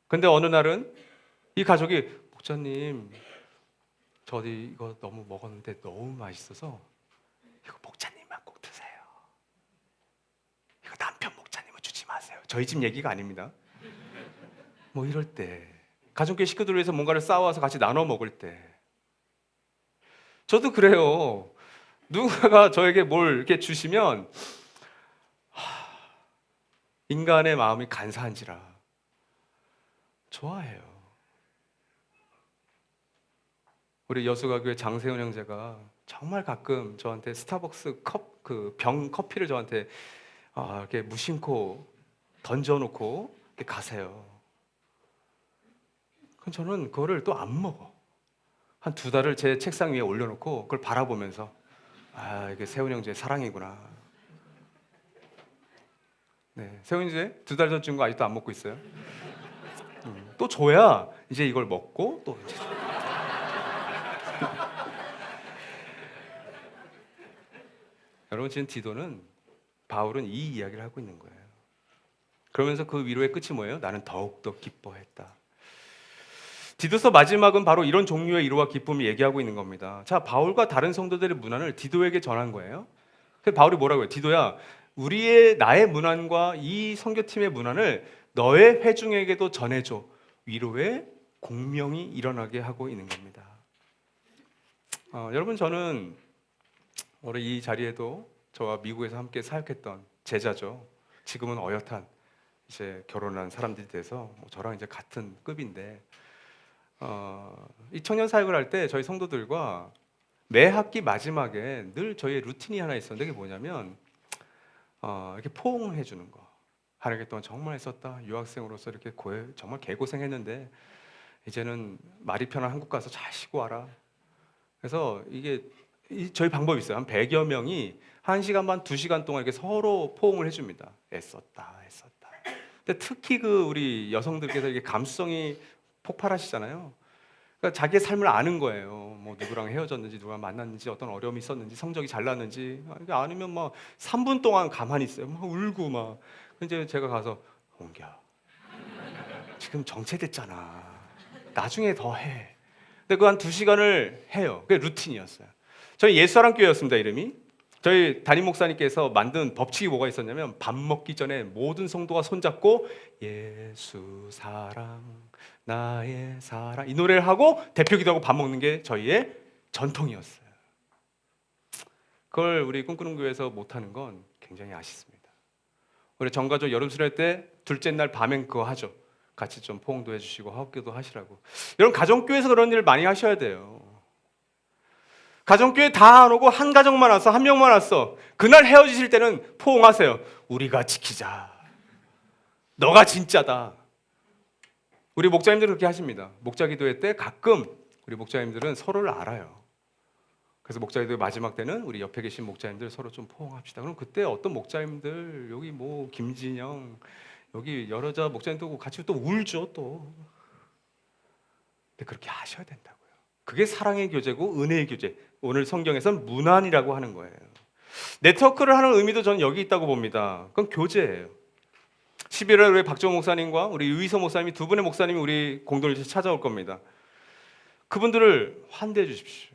근데 어느 날은 이 가족이 목사님 저희 이거 너무 먹었는데 너무 맛있어서 이거 목사님만 꼭 드세요. 이거 남편 목사님은 주지 마세요. 저희 집 얘기가 아닙니다. 뭐 이럴 때 가족계 식구들 위해서 뭔가를 싸와서 같이 나눠 먹을 때 저도 그래요. 누군가가 저에게 뭘 이렇게 주시면 인간의 마음이 간사한지라 좋아해요. 우리 여수가교회 장세훈 형제가 정말 가끔 저한테 스타벅스 병 커피를 저한테 이렇게 무심코 던져놓고 이렇게 가세요. 그럼 저는 그거를 또 안 먹어. 한 2달을 제 책상 위에 올려놓고 그걸 바라보면서 이게 세훈 형제의 사랑이구나. 네, 세훈 형제 2달 전 준 거 아직도 안 먹고 있어요. 또 줘야 이제 이걸 먹고 또 이제 여러분 지금 디도는 바울은 이 이야기를 하고 있는 거예요. 그러면서 그 위로의 끝이 뭐예요? 나는 더욱더 기뻐했다. 디도서 마지막은 바로 이런 종류의 위로와 기쁨을 얘기하고 있는 겁니다. 자, 바울과 다른 성도들의 문안을 디도에게 전한 거예요. 그래서 바울이 뭐라고 해요? 디도야, 나의 문안과 이 선교팀의 문안을 너의 회중에게도 전해줘. 위로의 공명이 일어나게 하고 있는 겁니다. 여러분 저는 우리 이 자리에도 저와 미국에서 함께 사역했던 제자죠. 지금은 어엿한 이제 결혼한 사람들이 돼서 저랑 이제 같은 급인데 이 청년 사역을 할 때 저희 성도들과 매 학기 마지막에 늘 저희의 루틴이 하나 있었는데 그게 뭐냐면 이렇게 포옹을 해주는 거. 한 학기 동안 정말 했었다. 유학생으로서 이렇게 정말 개고생했는데 이제는 말이 편한 한국 가서 잘 쉬고 와라. 그래서 이게 저희 방법이 있어요. 한 100여 명이 1시간 반, 2시간 동안 이렇게 서로 포옹을 해줍니다. 애썼다. 근데 특히 우리 여성들께서 이게 감수성이 폭발하시잖아요. 그러니까 자기의 삶을 아는 거예요. 뭐 누구랑 헤어졌는지, 누가 만났는지, 어떤 어려움이 있었는지, 성적이 잘 났는지. 이게 아니면 막 3분 동안 가만히 있어요. 막 울고 막. 이제 제가 가서 홍기야, 지금 정체됐잖아. 나중에 더 해. 근데 그 한 2시간을 해요. 그게 루틴이었어요. 저희 옛사랑교회였습니다, 이름이. 저희 담임 목사님께서 만든 법칙이 뭐가 있었냐면 밥 먹기 전에 모든 성도가 손잡고 예수 사랑 나의 사랑 이 노래를 하고 대표 기도하고 밥 먹는 게 저희의 전통이었어요. 그걸 우리 꿈꾸는 교회에서 못하는 건 굉장히 아쉽습니다. 우리 전가족 여름 수련회 때 둘째 날 밤엔 그거 하죠. 같이 좀 포옹도 해주시고 학교도 하시라고. 여러분 가정교회에서 그런 일을 많이 하셔야 돼요. 가정교회 다 안 오고 한 가정만 왔어, 한 명만 왔어. 그날 헤어지실 때는 포옹하세요. 우리가 지키자. 너가 진짜다. 우리 목자님들은 그렇게 하십니다. 목자 기도회 때 가끔 우리 목자님들은 서로를 알아요. 그래서 목자기도회 마지막 때는 우리 옆에 계신 목자님들 서로 좀 포옹합시다. 그럼 그때 어떤 목자님들 여기 뭐 김진영 여기 여러 자 목자님도 같이 또 울죠 또. 근데 그렇게 하셔야 된다고요. 그게 사랑의 교제고 은혜의 교제. 오늘 성경에서는 문안이라고 하는 거예요. 네트워크를 하는 의미도 저는 여기 있다고 봅니다. 그건 교제예요. 11월에 박정호 목사님과 우리 유희서 목사님이 두 분의 목사님이 우리 공동체에 찾아올 겁니다. 그분들을 환대해 주십시오.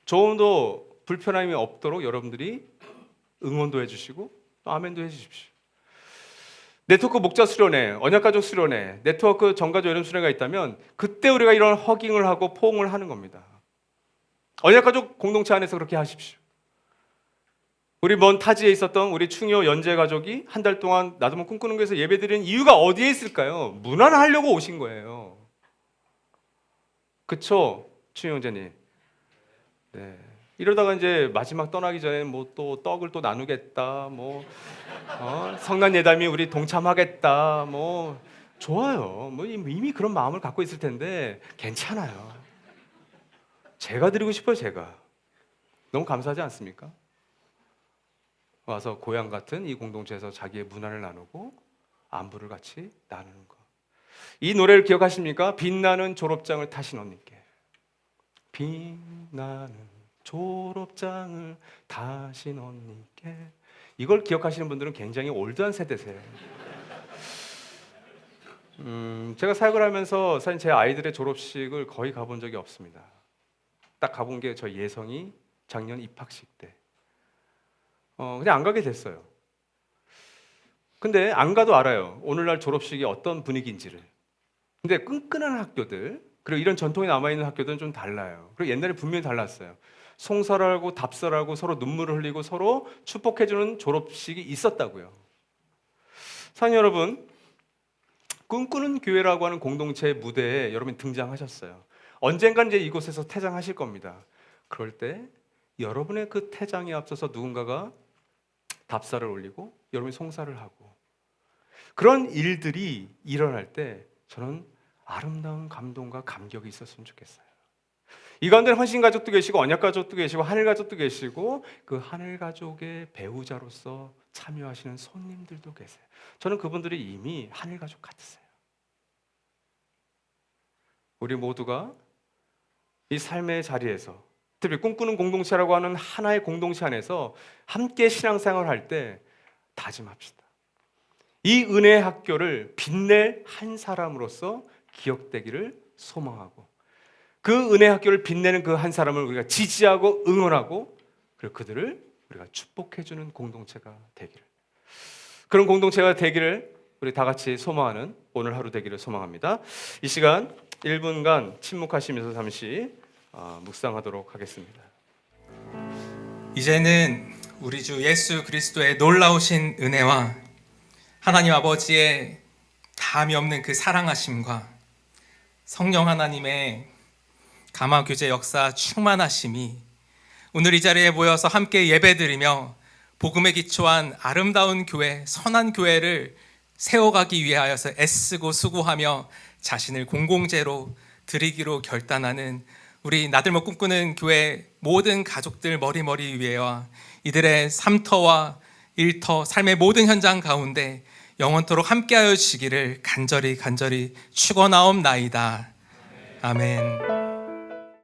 조금도 불편함이 없도록 여러분들이 응원도 해주시고 또 아멘도 해주십시오. 네트워크 목자 수련회, 언약가족 수련회, 네트워크 전가족 여름 수련회가 있다면 그때 우리가 이런 허깅을 하고 포옹을 하는 겁니다. 언약가족 공동체 안에서 그렇게 하십시오. 우리 먼 타지에 있었던 우리 충효 연재 가족이 한 달 동안 나도 꿈꾸는 교회에서 예배드리는 이유가 어디에 있을까요? 문안하려고 오신 거예요. 그쵸? 충효 형제님. 네. 이러다가 이제 마지막 떠나기 전에 뭐 또 떡을 또 나누겠다, 뭐 성난 예담이 우리 동참하겠다, 뭐 좋아요. 뭐 이미 그런 마음을 갖고 있을 텐데 괜찮아요. 제가 드리고 싶어요, 제가. 너무 감사하지 않습니까? 와서 고향 같은 이 공동체에서 자기의 문화를 나누고 안부를 같이 나누는 거. 이 노래를 기억하십니까? 빛나는 졸업장을 타신 언니께. 빛나는 졸업장을 타신 언니께. 이걸 기억하시는 분들은 굉장히 올드한 세대세요. 제가 사역을 하면서 사실 제 아이들의 졸업식을 거의 가본 적이 없습니다. 딱 가본 게 저희 예성이 작년 입학식 때. 그냥 안 가게 됐어요. 근데 안 가도 알아요. 오늘날 졸업식이 어떤 분위기인지를. 근데 끈끈한 학교들, 그리고 이런 전통이 남아있는 학교들은 좀 달라요. 그리고 옛날에 분명히 달랐어요. 송설하고 답설하고 서로 눈물을 흘리고 서로 축복해주는 졸업식이 있었다고요. 사랑하는 여러분, 꿈꾸는 교회라고 하는 공동체의 무대에 여러분이 등장하셨어요. 언젠간 이제 이곳에서 퇴장하실 겁니다. 그럴 때 여러분의 그 퇴장에 앞서서 누군가가 답사를 올리고 여러분이 송사를 하고 그런 일들이 일어날 때 저는 아름다운 감동과 감격이 있었으면 좋겠어요. 이 가운데 헌신 가족도 계시고 언약 가족도 계시고 하늘 가족도 계시고 그 하늘 가족의 배우자로서 참여하시는 손님들도 계세요. 저는 그분들이 이미 하늘 가족 같으세요. 우리 모두가 이 삶의 자리에서 특히 꿈꾸는 공동체라고 하는 하나의 공동체 안에서 함께 신앙생활을 할 때 다짐합시다. 이 은혜의 학교를 빛낼 한 사람으로서 기억되기를 소망하고 그 은혜의 학교를 빛내는 그 한 사람을 우리가 지지하고 응원하고 그리고 그들을 우리가 축복해주는 공동체가 되기를, 그런 공동체가 되기를 우리 다 같이 소망하는 오늘 하루 되기를 소망합니다. 이 시간 1분간 침묵하시면서 잠시 묵상하도록 하겠습니다. 이제는 우리 주 예수 그리스도의 놀라우신 은혜와 하나님 아버지의 다함이 없는 그 사랑하심과 성령 하나님의 감화교제 역사 충만하심이 오늘 이 자리에 모여서 함께 예배드리며 복음에 기초한 아름다운 교회, 선한 교회를 세워가기 위하여서 애쓰고 수고하며 자신을 공공재로 드리기로 결단하는 우리 나들목 꿈꾸는 교회 모든 가족들 머리머리 위에와 이들의 삶터와 일터, 삶의 모든 현장 가운데 영원토록 함께하여 주시기를 간절히 축원하옵나이다. 아멘.